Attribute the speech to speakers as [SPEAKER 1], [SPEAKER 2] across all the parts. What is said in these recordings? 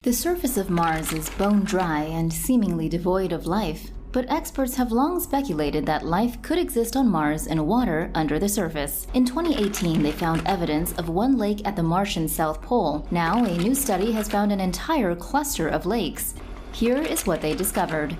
[SPEAKER 1] The surface of Mars is bone dry and seemingly devoid of life, but experts have long speculated that life could exist on Mars in water under the surface. In 2018, they found evidence of one lake at the Martian South Pole. Now, a new study has found an entire cluster of lakes. Here is what they discovered.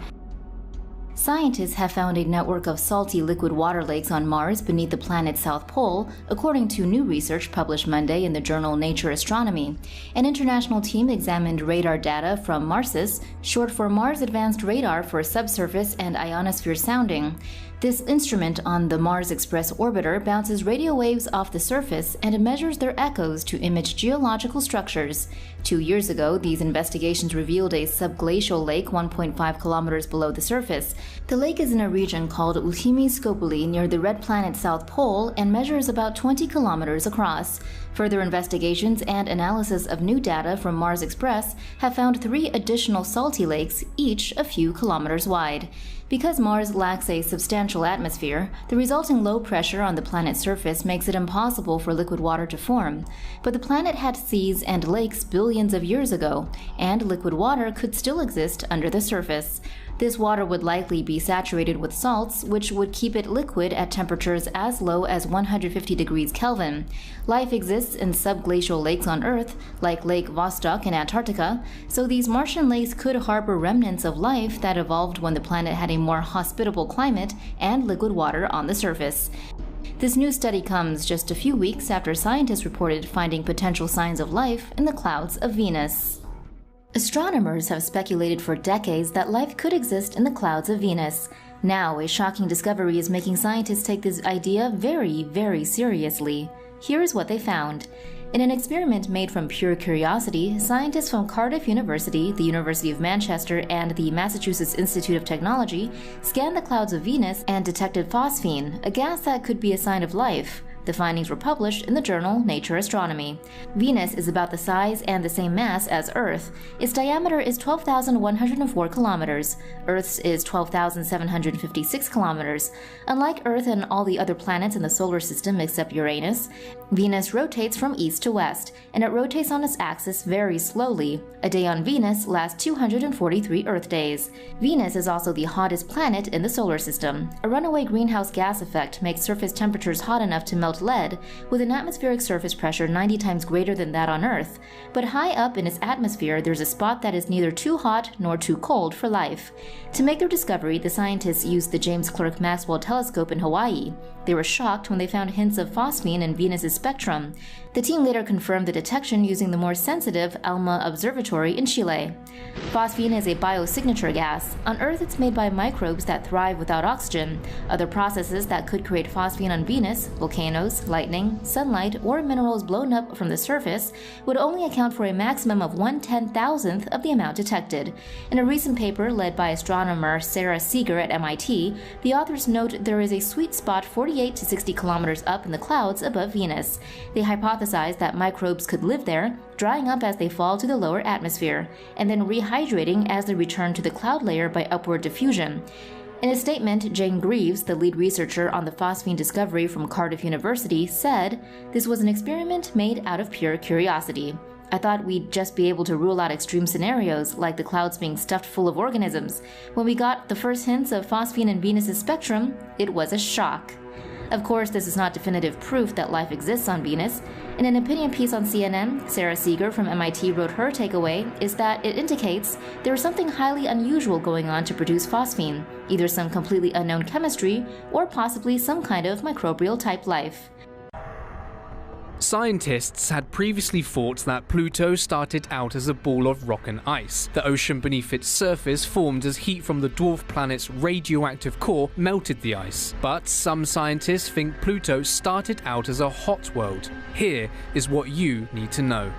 [SPEAKER 1] Scientists have found a network of salty liquid water lakes on Mars beneath the planet's south pole, according to new research published Monday in the journal Nature Astronomy. An international team examined radar data from MARSIS, short for Mars Advanced Radar for Subsurface and Ionosphere Sounding. This instrument on the Mars Express orbiter bounces radio waves off the surface and measures their echoes to image geological structures. 2 years ago, these investigations revealed a subglacial lake 1.5 kilometers below the surface. The lake is in a region called Ultimi Scopuli near the red planet's south pole and measures about 20 kilometers across. Further investigations and analysis of new data from Mars Express have found 3 additional salty lakes, each a few kilometers wide. Because Mars lacks a substantial atmosphere, the resulting low pressure on the planet's surface makes it impossible for liquid water to form. But the planet had seas and lakes billions of years ago, and liquid water could still exist under the surface. This water would likely be saturated with salts, which would keep it liquid at temperatures as low as 150 degrees Kelvin. Life exists in subglacial lakes on Earth, like Lake Vostok in Antarctica, so these Martian lakes could harbor remnants of life that evolved when the planet had a more hospitable climate and liquid water on the surface. This new study comes just a few weeks after scientists reported finding potential signs of life in the clouds of Venus. Astronomers have speculated for decades that life could exist in the clouds of Venus. Now, a shocking discovery is making scientists take this idea very, very seriously. Here is what they found. In an experiment made from pure curiosity, scientists from Cardiff University, the University of Manchester, and the Massachusetts Institute of Technology scanned the clouds of Venus and detected phosphine, a gas that could be a sign of life. The findings were published in the journal Nature Astronomy. Venus is about the size and the same mass as Earth. Its diameter is 12,104 kilometers. Earth's is 12,756 kilometers. Unlike Earth and all the other planets in the solar system except Uranus, Venus rotates from east to west, and it rotates on its axis very slowly. A day on Venus lasts 243 Earth days. Venus is also the hottest planet in the solar system. A runaway greenhouse gas effect makes surface temperatures hot enough to melt lead, with an atmospheric surface pressure 90 times greater than that on Earth. But high up in its atmosphere, there's a spot that is neither too hot nor too cold for life. To make their discovery, the scientists used the James Clerk Maxwell telescope in Hawaii. They were shocked when they found hints of phosphine in Venus's spectrum. The team later confirmed the detection using the more sensitive ALMA Observatory in Chile. Phosphine is a biosignature gas. On Earth, it's made by microbes that thrive without oxygen. Other processes that could create phosphine on Venus, volcanoes, lightning, sunlight, or minerals blown up from the surface, would only account for a maximum of 1/10,000th of the amount detected. In a recent paper led by astronomer Sarah Seeger at MIT, the authors note there is a sweet spot 48 to 60 kilometers up in the clouds above Venus. They hypothesized that microbes could live there, drying up as they fall to the lower atmosphere, and then rehydrating as they return to the cloud layer by upward diffusion. In a statement, Jane Greaves, the lead researcher on the phosphine discovery from Cardiff University, said, "This was an experiment made out of pure curiosity. I thought we'd just be able to rule out extreme scenarios, like the clouds being stuffed full of organisms. When we got the first hints of phosphine in Venus's spectrum, it was a shock." Of course, this is not definitive proof that life exists on Venus. In an opinion piece on CNN, Sarah Seeger from MIT wrote her takeaway is that it indicates there is something highly unusual going on to produce phosphine, either some completely unknown chemistry or possibly some kind of microbial-type life.
[SPEAKER 2] Scientists had previously thought that Pluto started out as a ball of rock and ice. The ocean beneath its surface formed as heat from the dwarf planet's radioactive core melted the ice. But some scientists think Pluto started out as a hot world. Here is what you need to know.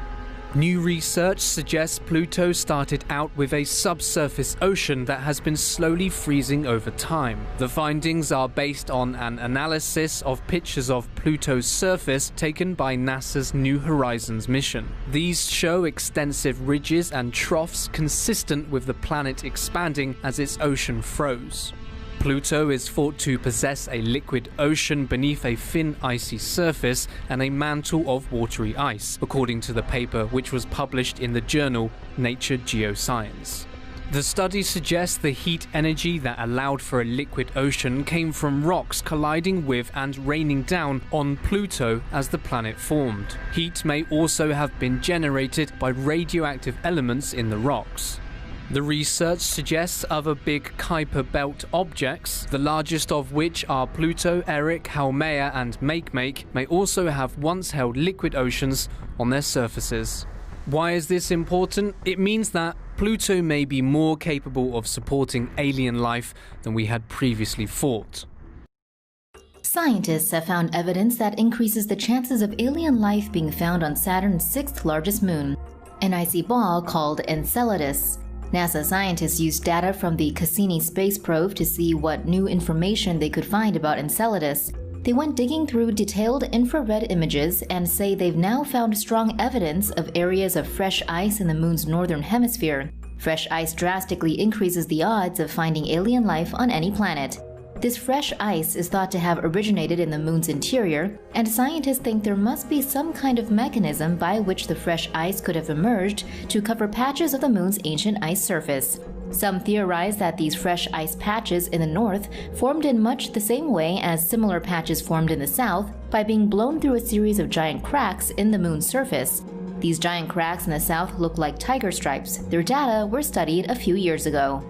[SPEAKER 2] New research suggests Pluto started out with a subsurface ocean that has been slowly freezing over time. The findings are based on an analysis of pictures of Pluto's surface taken by NASA's New Horizons mission. These show extensive ridges and troughs consistent with the planet expanding as its ocean froze. Pluto is thought to possess a liquid ocean beneath a thin icy surface and a mantle of watery ice, according to the paper which was published in the journal Nature Geoscience. The study suggests the heat energy that allowed for a liquid ocean came from rocks colliding with and raining down on Pluto as the planet formed. Heat may also have been generated by radioactive elements in the rocks. The research suggests other big Kuiper Belt objects, the largest of which are Pluto, Erik, Haumea and Makemake, may also have once held liquid oceans on their surfaces. Why is this important? It means that Pluto may be more capable of supporting alien life than we had previously thought.
[SPEAKER 1] Scientists have found evidence that increases the chances of alien life being found on Saturn's sixth largest moon, an icy ball called Enceladus. NASA scientists used data from the Cassini space probe to see what new information they could find about Enceladus. They went digging through detailed infrared images and say they've now found strong evidence of areas of fresh ice in the moon's northern hemisphere. Fresh ice drastically increases the odds of finding alien life on any planet. This fresh ice is thought to have originated in the moon's interior, and scientists think there must be some kind of mechanism by which the fresh ice could have emerged to cover patches of the moon's ancient ice surface. Some theorize that these fresh ice patches in the north formed in much the same way as similar patches formed in the south by being blown through a series of giant cracks in the moon's surface. These giant cracks in the south look like tiger stripes. Their data were studied a few years ago.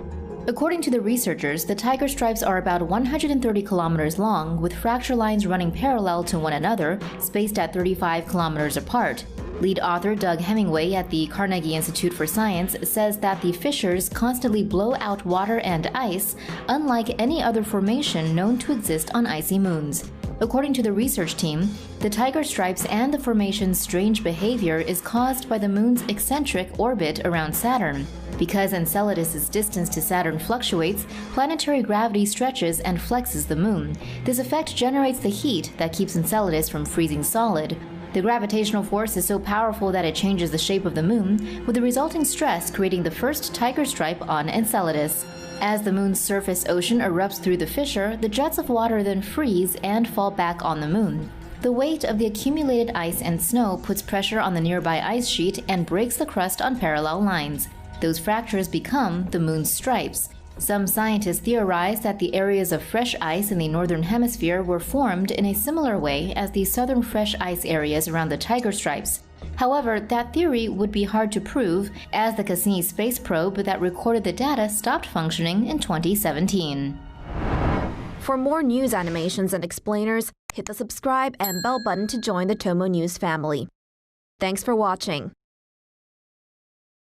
[SPEAKER 1] According to the researchers, the tiger stripes are about 130 kilometers long, with fracture lines running parallel to one another, spaced at 35 kilometers apart. Lead author Doug Hemingway at the Carnegie Institute for Science says that the fissures constantly blow out water and ice, unlike any other formation known to exist on icy moons. According to the research team, the tiger stripes and the formation's strange behavior is caused by the moon's eccentric orbit around Saturn. Because Enceladus's distance to Saturn fluctuates, planetary gravity stretches and flexes the moon. This effect generates the heat that keeps Enceladus from freezing solid. The gravitational force is so powerful that it changes the shape of the moon, with the resulting stress creating the first tiger stripe on Enceladus. As the moon's surface ocean erupts through the fissure, the jets of water then freeze and fall back on the moon. The weight of the accumulated ice and snow puts pressure on the nearby ice sheet and breaks the crust on parallel lines. Those fractures become the moon's stripes. Some scientists theorize that the areas of fresh ice in the northern hemisphere were formed in a similar way as the southern fresh ice areas around the tiger stripes. However, that theory would be hard to prove, as the Cassini space probe that recorded the data stopped functioning in 2017.
[SPEAKER 3] For more news animations and explainers, hit the subscribe and bell button to join the Tomo News family. Thanks for watching.